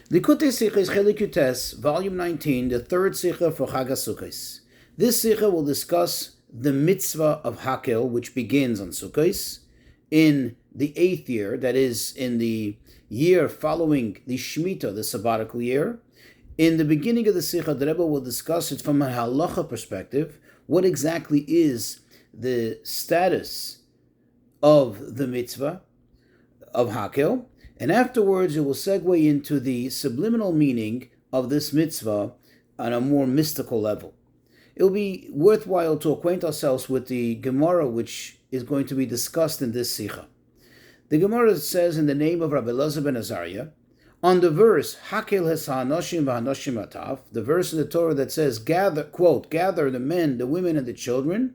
Likutei Sichos Likutes, volume 19, the third Sicha for Chag Hasukkos. This Sicha will discuss the Mitzvah of Hakhel, which begins on Sukkos, in the 8th year, that is, in the year following the Shemitah, the sabbatical year. In the beginning of the Sicha, the Rebbe will discuss it from a halacha perspective. What exactly is the status of the Mitzvah of Hakhel? And afterwards, it will segue into the subliminal meaning of this mitzvah on a more mystical level. It will be worthwhile to acquaint ourselves with the Gemara, which is going to be discussed in this Sicha. The Gemara says, in the name of Rabbi Elazar ben Azariah, on the verse, Hakhel hes ha'anoshim v'hanoshim ataf, the verse in the Torah that says, gather, quote, gather the men, the women, and the children,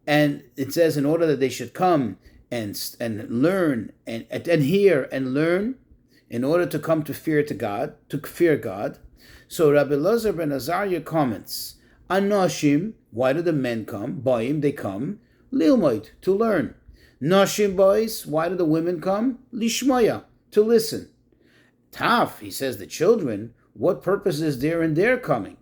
and it says, in order that they should come and learn and hear and learn, in order to come to fear God. So Rabbi Elazar ben Azariah comments, Anoshim, why do the men come? Boim, they come, lilmoid, to learn. Noshim, boys, why do the women come? Lishmoya, to listen. Taf, he says, the children, what purpose is there in their coming?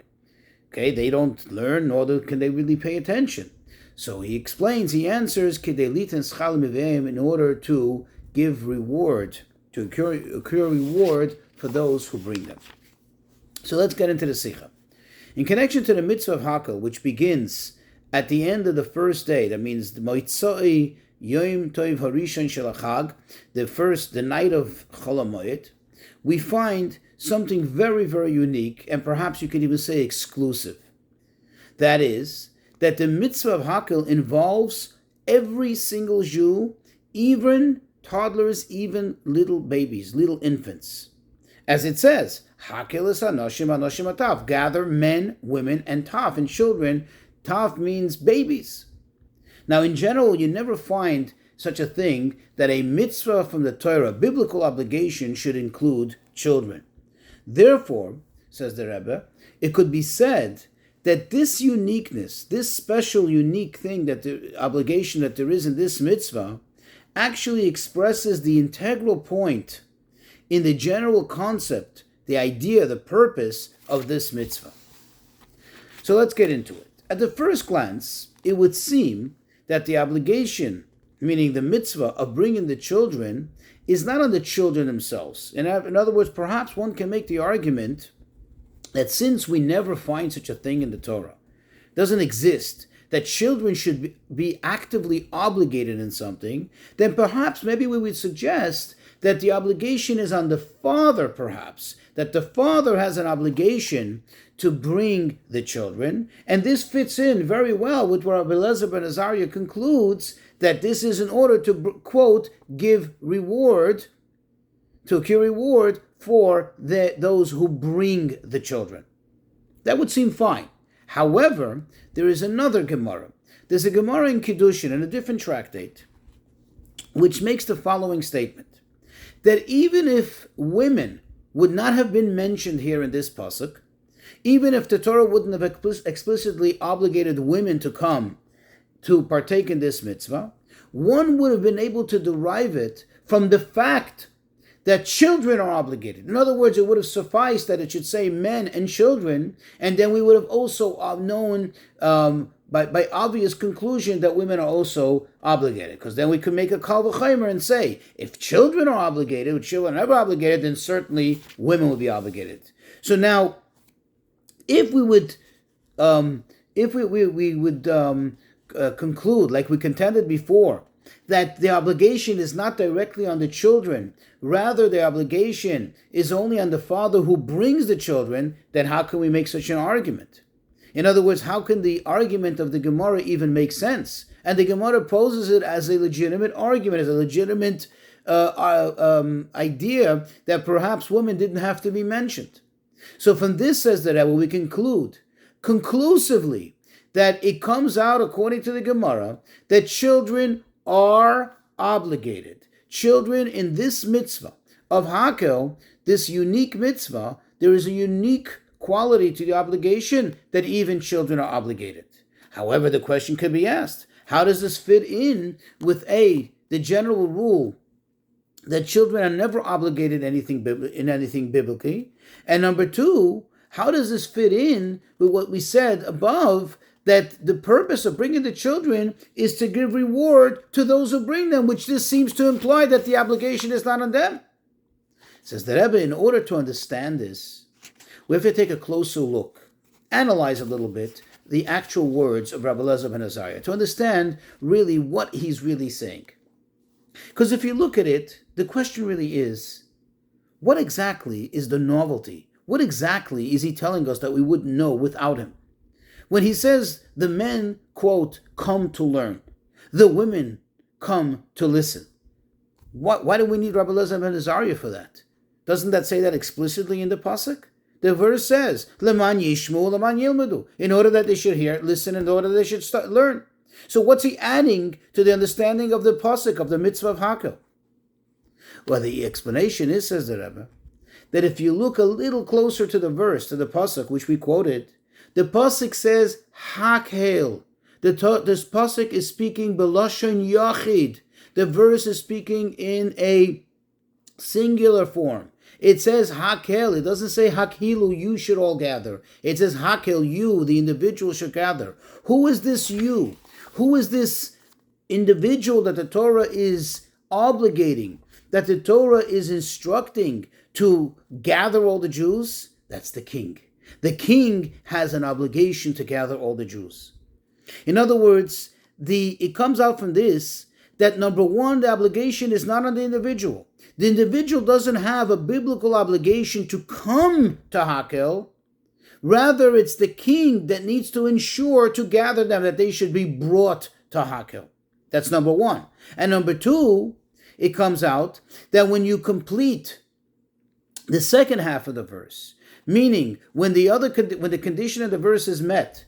Okay, they don't learn, nor can they really pay attention. So he explains, he answers, in order to give reward, to accrue reward for those who bring them. So let's get into the Sicha. In connection to the Mitzvah of Hakhel, which begins at the end of the first day, that means the Moitzai Yom Tov Harishon Shel Chag, the night of Chol HaMoed, we find something very, very unique, and perhaps you could even say exclusive. That is, that the mitzvah of Hakhel involves every single Jew, even toddlers, even little babies, little infants. As it says, Hakhel is anoshim ataf, gather men, women, and taf, and children. Taf means babies. Now, in general, you never find such a thing that a mitzvah from the Torah, biblical obligation, should include children. Therefore, says the Rebbe, it could be said that this uniqueness, this special unique thing, that the obligation that there is in this mitzvah, actually expresses the integral point in the general concept, the idea, the purpose of this mitzvah. So let's get into it. At the first glance, it would seem that the obligation, meaning the mitzvah of bringing the children, is not on the children themselves. In other words, perhaps one can make the argument that since we never find such a thing in the Torah, doesn't exist, that children should be actively obligated in something, then perhaps maybe we would suggest that the obligation is on the father, perhaps, that the father has an obligation to bring the children, and this fits in very well with what Rabbi Elazar ben Azariah concludes, that this is in order to, quote, give reward, to accrue reward for those who bring the children. That would seem fine. However, there is another Gemara. There's a Gemara in Kiddushin, in a different tractate, which makes the following statement, that even if women would not have been mentioned here in this pasuk, even if the Torah wouldn't have explicitly obligated women to come to partake in this mitzvah, one would have been able to derive it from the fact that children are obligated. In other words, it would have sufficed that it should say men and children, and then we would have also known by obvious conclusion that women are also obligated. Because then we could make a kal v'chaymer and say, if children are obligated, if children are never obligated, then certainly women will be obligated. So now, if we would, conclude, like we contended before, that the obligation is not directly on the children, rather the obligation is only on the father who brings the children, then how can we make such an argument? In other words, how can the argument of the Gemara even make sense? And the Gemara poses it as a legitimate argument, as a legitimate idea that perhaps women didn't have to be mentioned. So from this, says the Rebbe, we conclude conclusively that it comes out, according to the Gemara, that children are obligated. Children in this mitzvah of Hakhel, this unique mitzvah, there is a unique quality to the obligation that even children are obligated. However, the question could be asked, how does this fit in with the general rule that children are never obligated in anything biblically? And number two, how does this fit in with what we said above, that the purpose of bringing the children is to give reward to those who bring them, which this seems to imply that the obligation is not on them? Says the Rebbe, in order to understand this, we have to take a closer look, analyze a little bit the actual words of Rabbi Eliezer ben Azariah to understand really what he's really saying. Because if you look at it, the question really is, what exactly is the novelty? What exactly is he telling us that we wouldn't know without him? When he says the men, quote, come to learn, the women come to listen. Why do we need Rabbi Eliezer ben Azariah for that? Doesn't that say that explicitly in the pasuk? The verse says, "Leman yishmu, leman yilmedu," in order that they should hear, listen, in order that they should learn. So what's he adding to the understanding of the pasuk of the mitzvah of Hakhel? Well, the explanation is, says the Rebbe, that if you look a little closer to the verse, to the pasuk which we quoted, the pasuk says Hakhel. This pasuk is speaking b'lashon yachid. The verse is speaking in a singular form. It says Hakhel. It doesn't say Hakhilu, you should all gather. It says Hakhel, you, the individual, should gather. Who is this you? Who is this individual that the Torah is obligating, that the Torah is instructing to gather all the Jews? That's the king. The king has an obligation to gather all the Jews. In other words, it comes out from this that number one, the obligation is not on the individual. The individual doesn't have a biblical obligation to come to Hakhel. Rather, it's the king that needs to ensure to gather them, that they should be brought to Hakhel. That's number one. And number two, it comes out that when you complete the second half of the verse, meaning when the condition of the verse is met,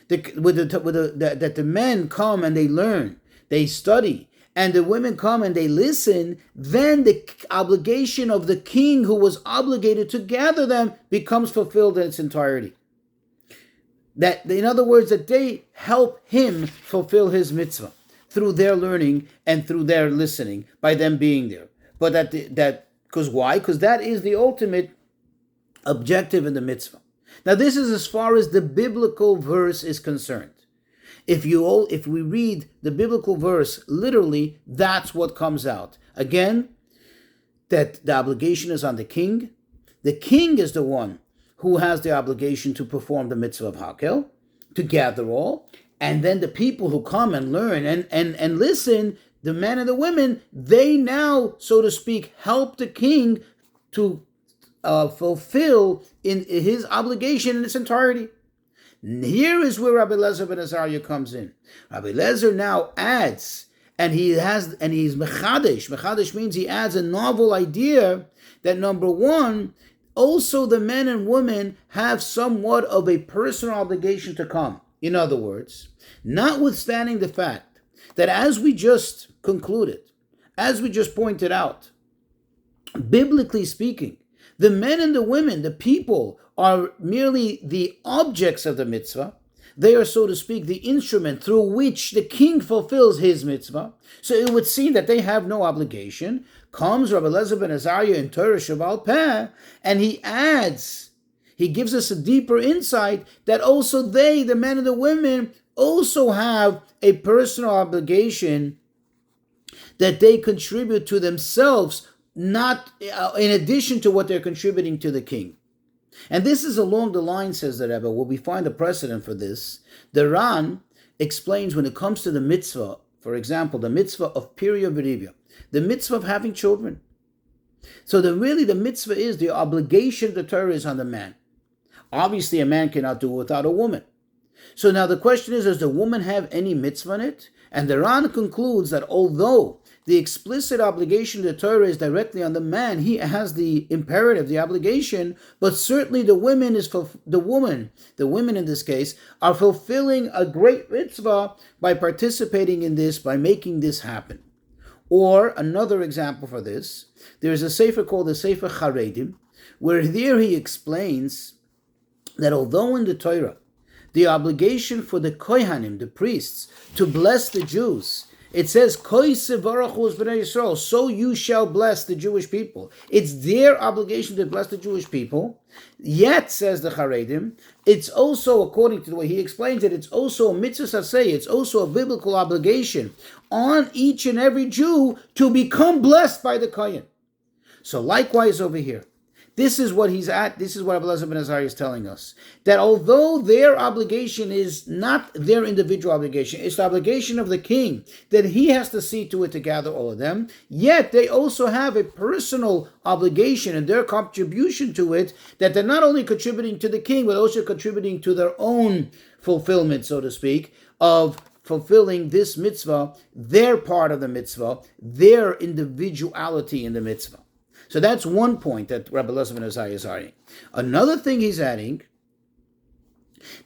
that the men come and they learn, they study, and the women come and they listen, then the obligation of the king who was obligated to gather them becomes fulfilled in its entirety. That, in other words, that they help him fulfill his mitzvah through their learning and through their listening, by them being there. But because why? Because that is the ultimate objective in the mitzvah. Now, this is as far as the biblical verse is concerned. If we read the biblical verse literally, that's what comes out. Again, that the obligation is on the king. The king is the one who has the obligation to perform the mitzvah of Hakhel, to gather all. And then the people who come and learn and listen, the men and the women, they now, so to speak, help the king to fulfill in his obligation in its entirety. Here is where Rabbi Eliezer ben Azariah comes in. Rabbi Eliezer now adds, and he's mechadesh. Mechadesh means he adds a novel idea that number one, also the men and women have somewhat of a personal obligation to come. In other words, notwithstanding the fact that as we just concluded, as we just pointed out, biblically speaking, the men and the women, the people, are merely the objects of the mitzvah. They are, so to speak, the instrument through which the king fulfills his mitzvah. So it would seem that they have no obligation. Comes Rabbi Eliezer ben Azariah in Torah Shabbat Peh, and he gives us a deeper insight that also they, the men and the women, also have a personal obligation that they contribute to themselves, not in addition to what they're contributing to the king. And this is along the line, says the Rebbe, where we find a precedent for this. The Ran explains when it comes to the mitzvah, for example, the mitzvah of Pirya V'Rivya, the mitzvah of having children. So the mitzvah is the obligation of the Torah is on the man. Obviously, a man cannot do it without a woman. So now the question is, does the woman have any mitzvah in it? And the Ran concludes that although the explicit obligation of the Torah is directly on the man, he has the imperative, the obligation, but certainly the women in this case, are fulfilling a great mitzvah by participating in this, by making this happen. Or another example for this, there is a sefer called the Sefer Charedim, where there he explains that although in the Torah, the obligation for the Kohanim, the priests, to bless the Jews It says, so you shall bless the Jewish people. It's their obligation to bless the Jewish people. Yet, says the Charedim, it's also, according to the way he explains it, it's also a mitzvah saseh, it's also a biblical obligation on each and every Jew to become blessed by the Kohen. So likewise over here, this is what he's at. This is what Rabbi Elazar ben Azariah is telling us. That although their obligation is not their individual obligation, it's the obligation of the king, that he has to see to it to gather all of them, yet they also have a personal obligation and their contribution to it, that they're not only contributing to the king, but also contributing to their own fulfillment, so to speak, of fulfilling this mitzvah, their part of the mitzvah, their individuality in the mitzvah. So that's one point that Rabbi Elazar ben Azariah is adding. Another thing he's adding,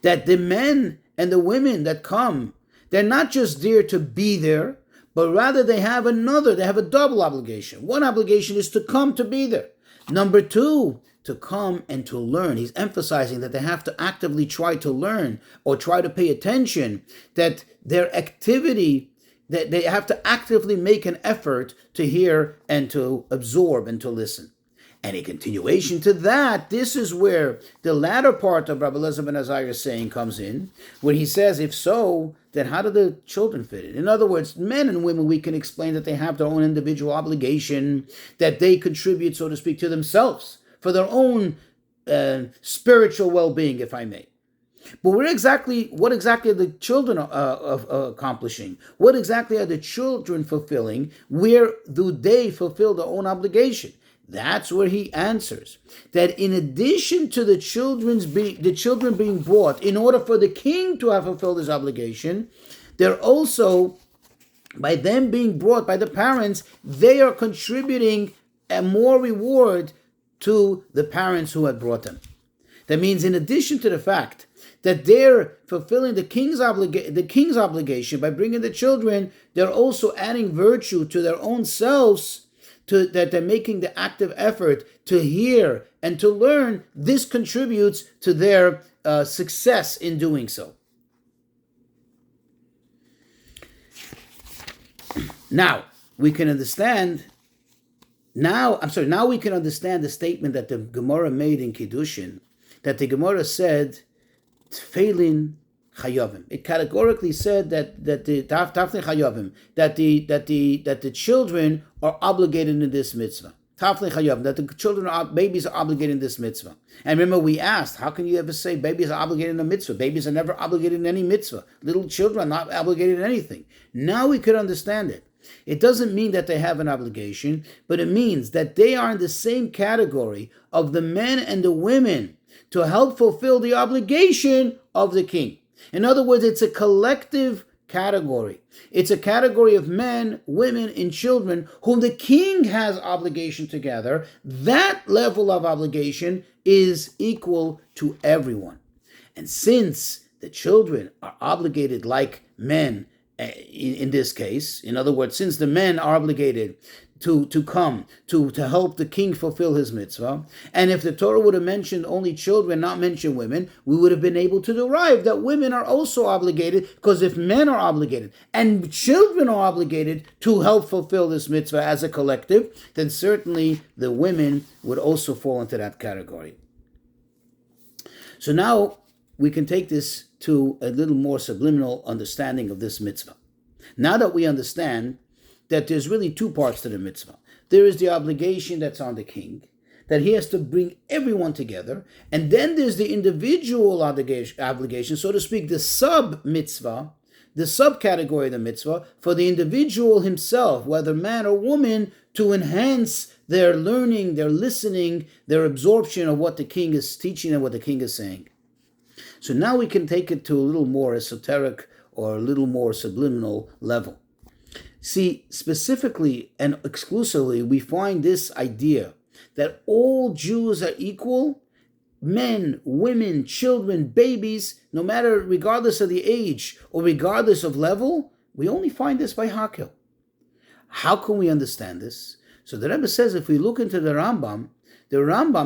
that the men and the women that come, they're not just there to be there, but rather they have a double obligation. One obligation is to come to be there. Number two, to come and to learn. He's emphasizing that they have to actively try to learn or try to pay attention, that their activity, that they have to actively make an effort to hear and to absorb and to listen. And a continuation to that, this is where the latter part of Rabbi Elazar ben Azariah's saying comes in, where he says, if so, then how do the children fit in? In other words, men and women, we can explain that they have their own individual obligation, that they contribute, so to speak, to themselves for their own spiritual well-being, if I may. But what exactly are the children accomplishing? What exactly are the children fulfilling? Where do they fulfill their own obligation? That's where he answers that in addition to the children being brought, in order for the king to have fulfilled his obligation, they're also, by them being brought by the parents, they are contributing a more reward to the parents who had brought them. That means, in addition to the fact that they're fulfilling the king's obligation by bringing the children, they're also adding virtue to their own selves, that they're making the active effort to hear and to learn. This contributes to their success in doing so. Now we can understand the statement that the Gemara made in Kiddushin, that the Gemara said, Tfeilin chayavim. It categorically said that the taflin chayavim, that the children are obligated in this mitzvah. Taflin chayavim, that the babies are obligated in this mitzvah. And remember, we asked, how can you ever say babies are obligated in a mitzvah? Babies are never obligated in any mitzvah. Little children are not obligated in anything. Now we could understand it. It doesn't mean that they have an obligation, but it means that they are in the same category of the men and the women to help fulfill the obligation of the king. In other words, it's a collective category. It's a category of men, women, and children whom the king has obligation to gather. That level of obligation is equal to everyone. And since the children are obligated like men, in this case, in other words, since the men are obligated to come to help the king fulfill his mitzvah, and if the Torah would have mentioned only children, not mentioned women, we would have been able to derive that women are also obligated, because if men are obligated and children are obligated to help fulfill this mitzvah as a collective, then certainly the women would also fall into that category. So now we can take this to a little more subliminal understanding of this mitzvah. Now that we understand that there's really two parts to the mitzvah. There is the obligation that's on the king, that he has to bring everyone together, and then there's the individual obligation, so to speak, the sub-mitzvah, the subcategory of the mitzvah, for the individual himself, whether man or woman, to enhance their learning, their listening, their absorption of what the king is teaching and what the king is saying. So now we can take it to a little more esoteric or a little more subliminal level. See, specifically and exclusively, we find this idea that all Jews are equal, men, women, children, babies, no matter, regardless of the age or regardless of level. We only find this by Hakhel. How can we understand this? So the Rebbe says, if we look into the Rambam,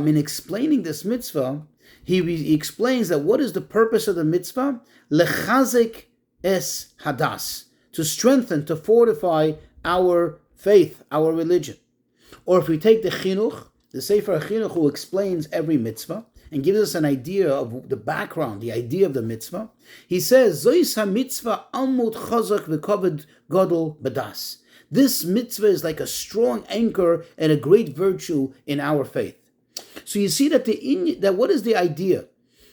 in explaining this mitzvah, he explains that what is the purpose of the mitzvah? Lechazek es hadas, to strengthen, to fortify our faith, our religion. Or if we take the Chinuch, the Sefer Chinuch, who explains every mitzvah and gives us an idea of the background, the idea of the mitzvah, he says, Zois ha-mitzvah amud chazak v'kavod gadol badas. This mitzvah is like a strong anchor and a great virtue in our faith. So you see that what is the idea?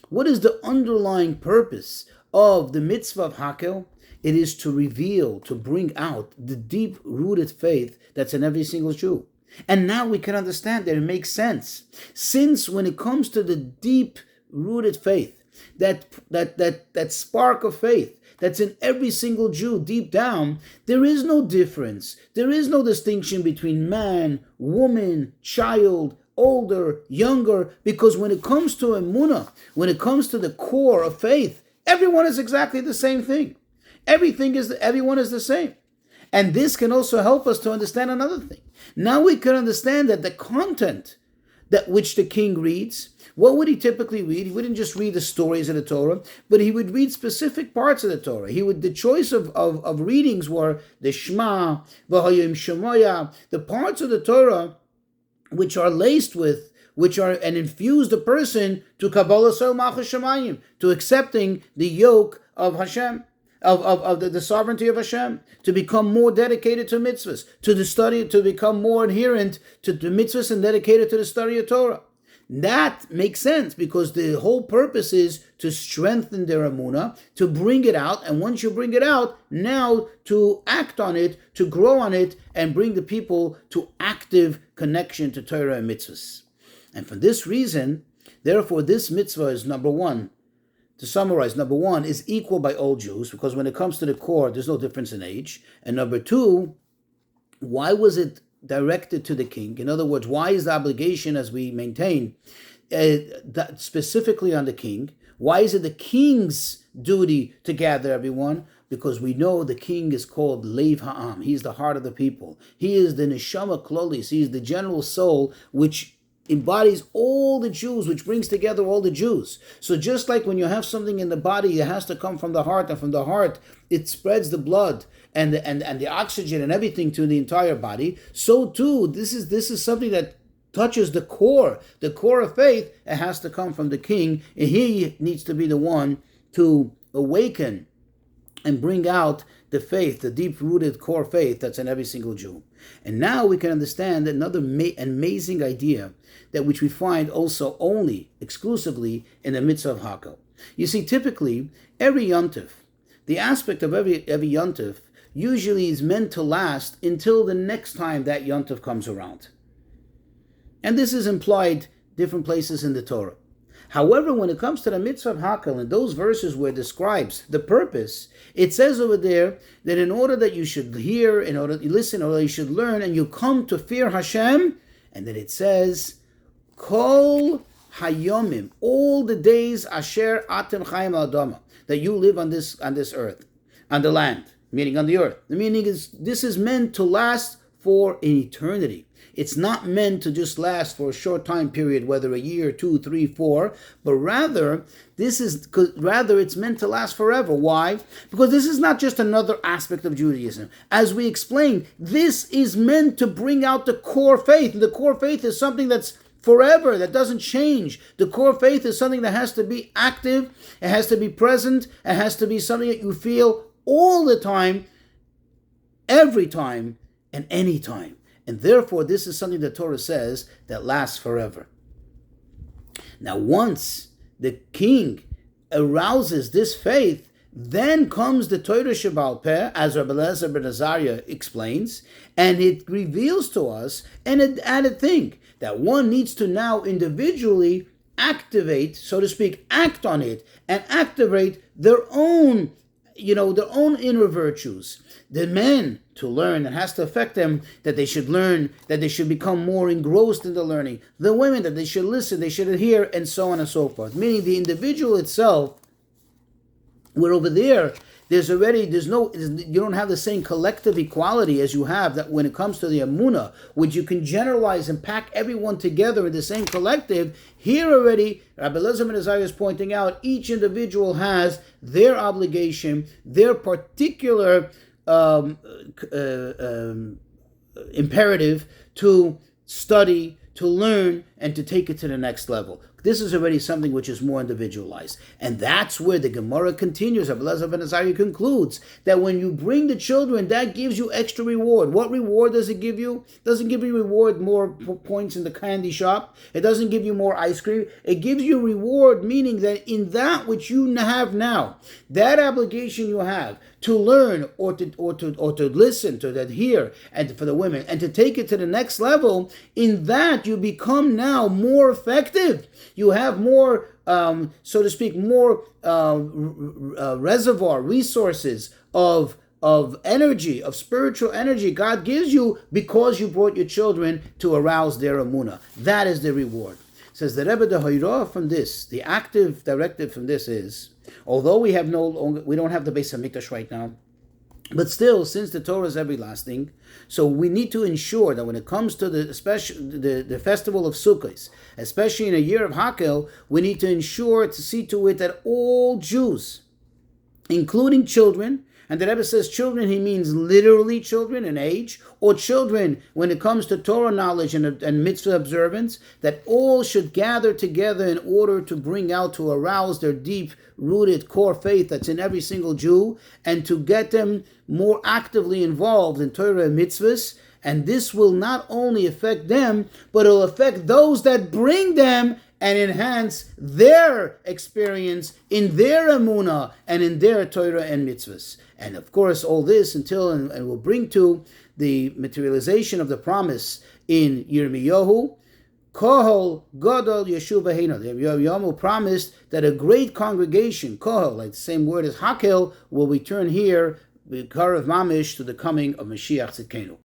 What is the underlying purpose of the mitzvah of Hakhel? It is to reveal, to bring out the deep-rooted faith that's in every single Jew. And now we can understand that it makes sense. Since when it comes to the deep-rooted faith, that spark of faith that's in every single Jew deep down, there is no difference. There is no distinction between man, woman, child, older, younger, because when it comes to emunah, when it comes to the core of faith, everyone is exactly the same thing. Everyone is the same. And this can also help us to understand another thing. Now we can understand that the content that which the king reads, what would he typically read? He wouldn't just read the stories of the Torah, but he would read specific parts of the Torah. The choice of readings were the Shema, V'hayim Shemoya, the parts of the Torah which are laced with, and infuse the person to Kabbalah Sol Malchus Shemayim, to accepting the yoke of Hashem, of the sovereignty of Hashem, to become more dedicated to mitzvahs, to become more adherent to the mitzvahs and dedicated to the study of Torah. That makes sense because the whole purpose is to strengthen their emunah, to bring it out, and once you bring it out, now to act on it, to grow on it, and bring the people to active connection to Torah and mitzvahs. And for this reason, therefore, this mitzvah is number one. To summarize, number one is equal by all Jews, because when it comes to the core, there's no difference in age. And number two, why was it directed to the king? In other words, why is the obligation, as we maintain, that specifically on the king? Why is it the king's duty to gather everyone? Because we know the king is called Lev Ha'am. He's the heart of the people. He is the Neshama Klolis. He is the general soul which embodies all the Jews, which brings together all the Jews. So just like when you have something in the body, it has to come from the heart, and from the heart it spreads the blood and the oxygen and everything to the entire body. So too, this is something that touches the core of faith. It has to come from the king, and he needs to be the one to awaken and bring out the faith, the deep-rooted core faith that's in every single Jew. And now we can understand another amazing idea that which we find also only, exclusively in the Mitzvah of Hakhel. You see, typically, every yontif, the aspect of every yontif, usually is meant to last until the next time that yontif comes around. And this is implied different places in the Torah. However, when it comes to the Mitzvah of Hakhel, in those verses where it describes the purpose, it says over there that in order that you should hear, in order to listen, or you should learn, and you come to fear Hashem, and then it says, Kol Hayomim, all the days Asher Atem Chaim Al Adama, that you live on this earth, on the land, meaning on the earth. The meaning is, this is meant to last for an eternity. It's not meant to just last for a short time period, whether a year, 2, 3, 4, but rather it's meant to last forever. Why? Because this is not just another aspect of Judaism. As we explained, this is meant to bring out the core faith. And the core faith is something that's forever, that doesn't change. The core faith is something that has to be active, it has to be present, it has to be something that you feel all the time, every time, and any time. And therefore, this is something the Torah says that lasts forever. Now, once the king arouses this faith, then comes the Torah Sheba'al Peh, as Rabbi Eliezer ben Azariah explains, and it reveals to us an added thing, that one needs to now individually activate, so to speak, act on it, and activate their own inner virtues. The men to learn, it has to affect them that they should learn, that they should become more engrossed in the learning. The women, that they should listen, they should adhere, and so on and so forth. Meaning the individual itself, where over there, you don't have the same collective equality as you have that when it comes to the Amunah, which you can generalize and pack everyone together in the same collective. Here already, Rabbi Eliezer ben Azariah is pointing out, each individual has their obligation, their particular imperative to study, to learn, and to take it to the next level. This is already something which is more individualized. And that's where the Gemara continues. Rabbi Elazar ben Azariah concludes that when you bring the children, that gives you extra reward. What reward does it give you? It doesn't give you reward more points in the candy shop. It doesn't give you more ice cream. It gives you reward, meaning that in that which you have now, that obligation you have to learn or to listen, to adhere, and for the women, and to take it to the next level, in that you become now more effective. You have more, so to speak, more reservoir, resources of energy, of spiritual energy God gives you because you brought your children to arouse their emunah. That is the reward. Says the Rebbe, the Hoirah from this, the active directive from this is, although we don't have the Beis Hamikdash right now, but still, since the Torah is everlasting, so we need to ensure that when it comes to the festival of Sichos, especially in a year of Hakhel, we need to ensure to see to it that all Jews, including children, and the Rebbe says children, he means literally children in age, or children when it comes to Torah knowledge and mitzvah observance, that all should gather together in order to bring out, to arouse their deep-rooted core faith that's in every single Jew, and to get them more actively involved in Torah and mitzvahs. And this will not only affect them, but it will affect those that bring them and enhance their experience in their emunah and in their Torah and mitzvahs. And of course, all this until and will bring to the materialization of the promise in Yirmiyahu, Kohol Gadol Yeshuv Beheinu. The Yirmiyahu promised that a great congregation, Kohol, like the same word as Hakhel, will return here, Karav Mamish, to the coming of Mashiach Tzidkenu.